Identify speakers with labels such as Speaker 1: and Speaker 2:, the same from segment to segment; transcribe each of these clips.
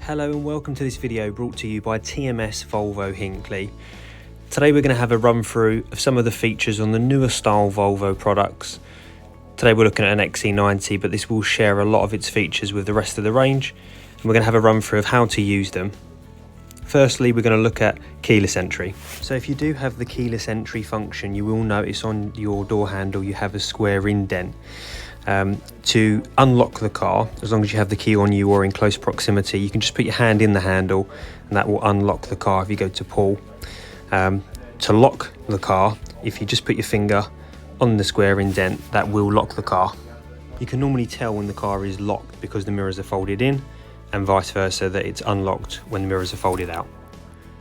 Speaker 1: Hello and welcome to this video brought to you by TMS Volvo Hinckley. Today we're going to have a run through of some of the features on the newer style Volvo products. Today we're looking at an XC90, but this will share a lot of its features with the rest of the range, and we're going to have a run through of how to use them. Firstly, we're going to look at keyless entry. So if you do have the keyless entry function, you will notice on your door handle you have a square indent. To unlock the car, as long as you have the key on you or in close proximity, you can just put your hand in the handle and that will unlock the car if you go to pull. To lock the car, if you just put your finger on the square indent, that will lock the car. You can normally tell when the car is locked because the mirrors are folded in, and vice versa, that it's unlocked when the mirrors are folded out.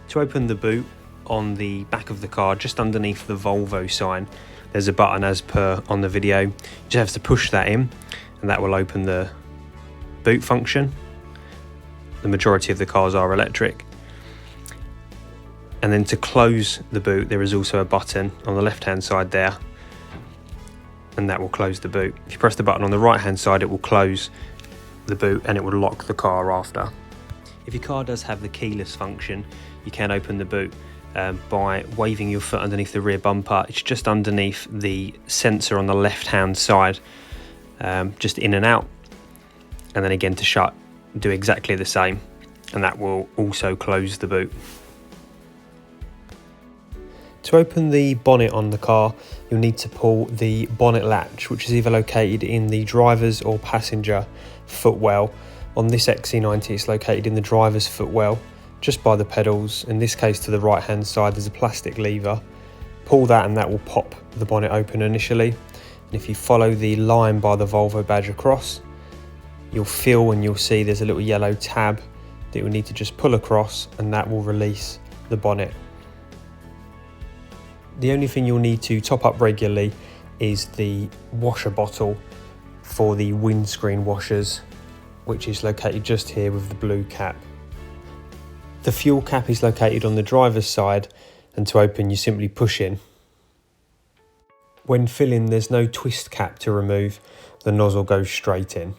Speaker 1: To open the boot, on the back of the car, just underneath the Volvo sign, there's a button as per on the video. You just have to push that in and that will open the boot function. The majority of the cars are electric. And then to close the boot, there is also a button on the left hand side there, and that will close the boot. If you press the button on the right hand side, it will close the boot and it will lock the car after. If your car does have the keyless function, you can open the boot by waving your foot underneath the rear bumper. It's just underneath the sensor on the left hand side, just in and out, and then again to shut, do exactly the same, and that will also close the boot. To open the bonnet on the car, you'll need to pull the bonnet latch, which is either located in the driver's or passenger footwell. On this XC90 it's located in the driver's footwell, just by the pedals. In this case, to the right hand side, there's a plastic lever. Pull that and that will pop the bonnet open initially. And if you follow the line by the Volvo badge across, you'll feel and you'll see there's a little yellow tab that you'll need to just pull across, and that will release the bonnet. The only thing you'll need to top up regularly is the washer bottle for the windscreen washers, which is located just here with the blue cap. The fuel cap is located on the driver's side, and to open you simply push in. When filling, there's no twist cap to remove, the nozzle goes straight in.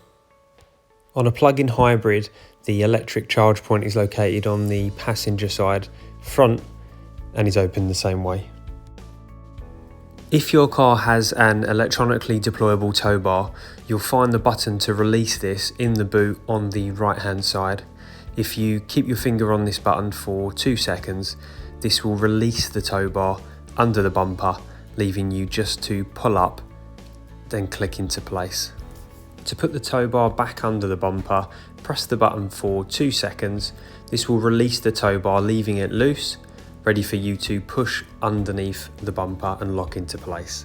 Speaker 1: On a plug-in hybrid, the electric charge point is located on the passenger side front and is opened the same way. If your car has an electronically deployable tow bar, you'll find the button to release this in the boot on the right hand side. If you keep your finger on this button for 2 seconds, this will release the tow bar under the bumper, leaving you just to pull up, then click into place. To put the tow bar back under the bumper, press the button for 2 seconds. This will release the tow bar, leaving it loose, ready for you to push underneath the bumper and lock into place.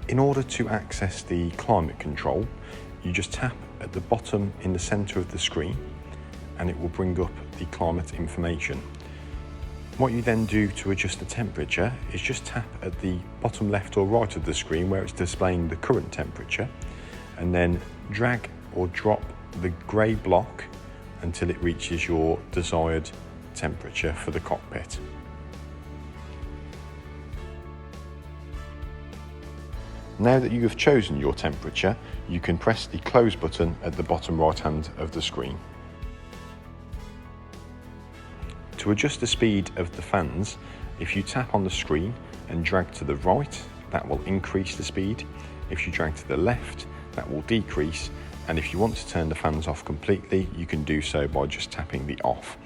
Speaker 2: In order to access the climate control, you just tap at the bottom in the center of the screen and it will bring up the climate information. What you then do to adjust the temperature is just tap at the bottom left or right of the screen where it's displaying the current temperature, and then drag or drop the grey block until it reaches your desired temperature for the cockpit. Now that you have chosen your temperature, you can press the close button at the bottom right hand of the screen. To adjust the speed of the fans, if you tap on the screen and drag to the right, that will increase the speed. If you drag to the left, that will decrease. And if you want to turn the fans off completely, you can do so by just tapping the off.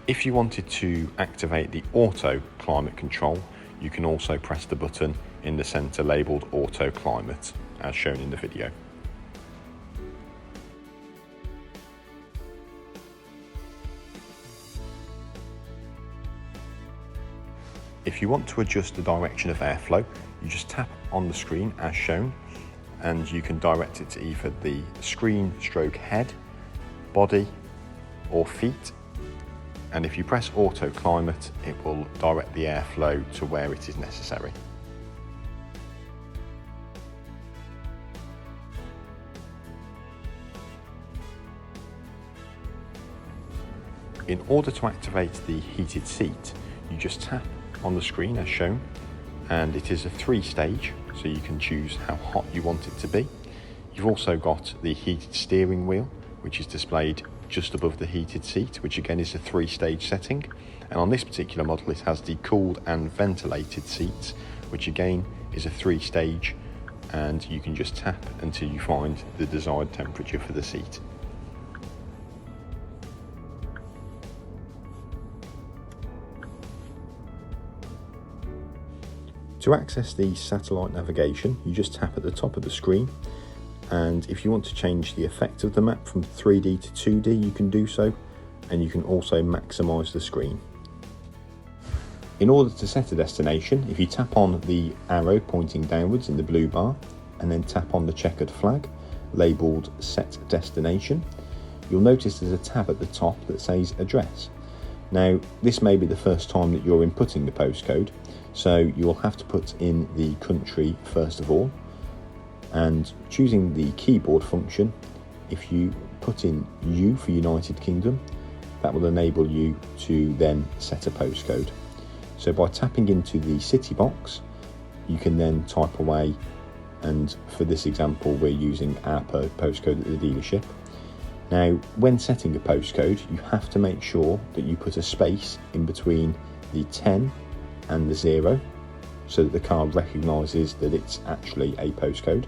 Speaker 2: If you wanted to activate the auto climate control, you can also press the button in the center labeled Auto Climate, as shown in the video. If you want to adjust the direction of airflow, you just tap on the screen as shown, and you can direct it to either the screen stroke head, body, or feet. And if you press Auto Climate, it will direct the airflow to where it is necessary. In order to activate the heated seat, you just tap on the screen as shown, and it is a 3-stage, so you can choose how hot you want it to be. You've also got the heated steering wheel, which is displayed just above the heated seat, which again is a 3-stage setting. And on this particular model it has the cooled and ventilated seats, which again is a 3-stage, and you can just tap until you find the desired temperature for the seat. To access the satellite navigation, you just tap at the top of the screen, and if you want to change the effect of the map from 3D to 2D, you can do so, and you can also maximise the screen. In order to set a destination, if you tap on the arrow pointing downwards in the blue bar, and then tap on the checkered flag labelled Set Destination, you'll notice there's a tab at the top that says Address. Now, this may be the first time that you're inputting the postcode, so you'll have to put in the country first of all, and choosing the keyboard function, if you put in U for United Kingdom, that will enable you to then set a postcode. So by tapping into the city box, you can then type away, and for this example we're using our postcode at the dealership. Now, when setting a postcode, you have to make sure that you put a space in between the 10 and the 0, so that the car recognises that it's actually a postcode.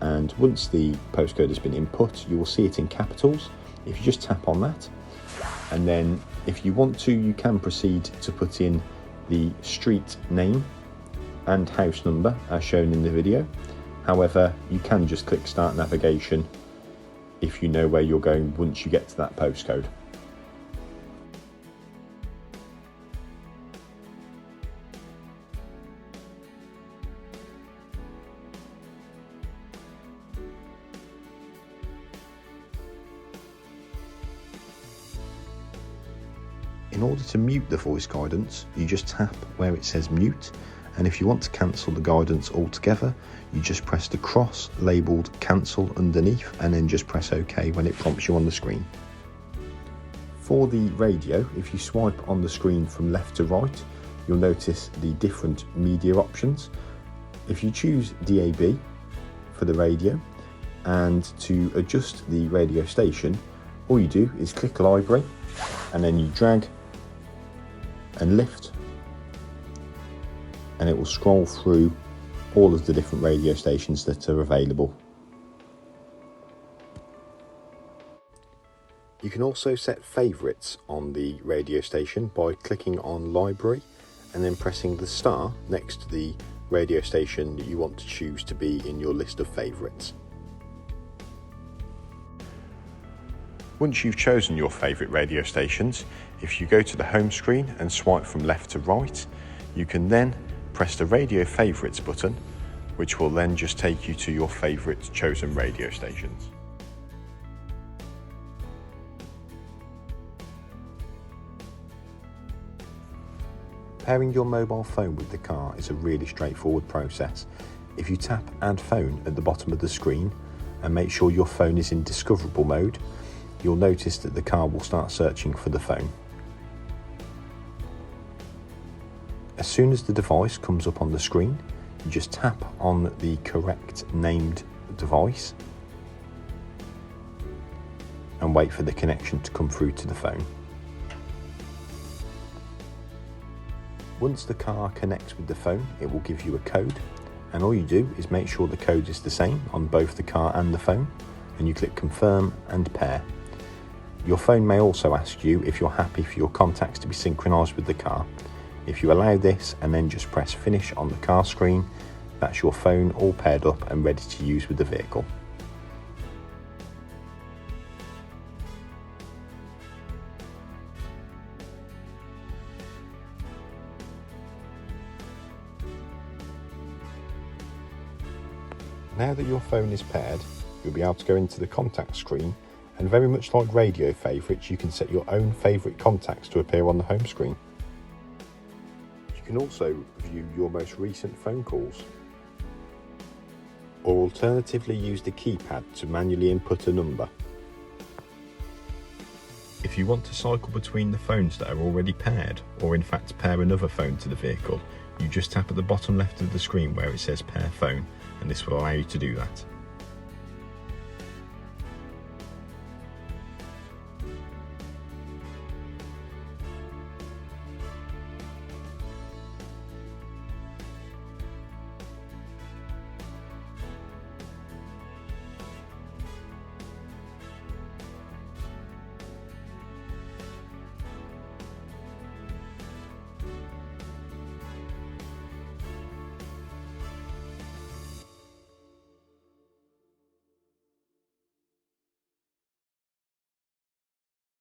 Speaker 2: And once the postcode has been input, you will see it in capitals. If you just tap on that, and then if you want to, you can proceed to put in the street name and house number as shown in the video. However, you can just click Start Navigation if you know where you're going once you get to that postcode. In order to mute the voice guidance, you just tap where it says mute, and if you want to cancel the guidance altogether, you just press the cross labelled cancel underneath, and then just press OK when it prompts you on the screen. For the radio, if you swipe on the screen from left to right, you'll notice the different media options. If you choose DAB for the radio, and to adjust the radio station, all you do is click Library, and then you drag and lift, and it will scroll through all of the different radio stations that are available. You can also set favourites on the radio station by clicking on Library and then pressing the star next to the radio station that you want to choose to be in your list of favourites. Once you've chosen your favourite radio stations, if you go to the home screen and swipe from left to right, you can then press the Radio Favourites button, which will then just take you to your favourite chosen radio stations. Pairing your mobile phone with the car is a really straightforward process. If you tap Add Phone at the bottom of the screen and make sure your phone is in discoverable mode, you'll notice that the car will start searching for the phone. As soon as the device comes up on the screen, you just tap on the correct named device and wait for the connection to come through to the phone. Once the car connects with the phone, it will give you a code, and all you do is make sure the code is the same on both the car and the phone, and you click Confirm and Pair. Your phone may also ask you if you're happy for your contacts to be synchronised with the car. If you allow this and then just press Finish on the car screen, that's your phone all paired up and ready to use with the vehicle. Now that your phone is paired, you'll be able to go into the contact screen, and very much like radio favourites, you can set your own favourite contacts to appear on the home screen. You can also view your most recent phone calls, or alternatively use the keypad to manually input a number. If you want to cycle between the phones that are already paired, or in fact pair another phone to the vehicle, you just tap at the bottom left of the screen where it says pair phone, and this will allow you to do that.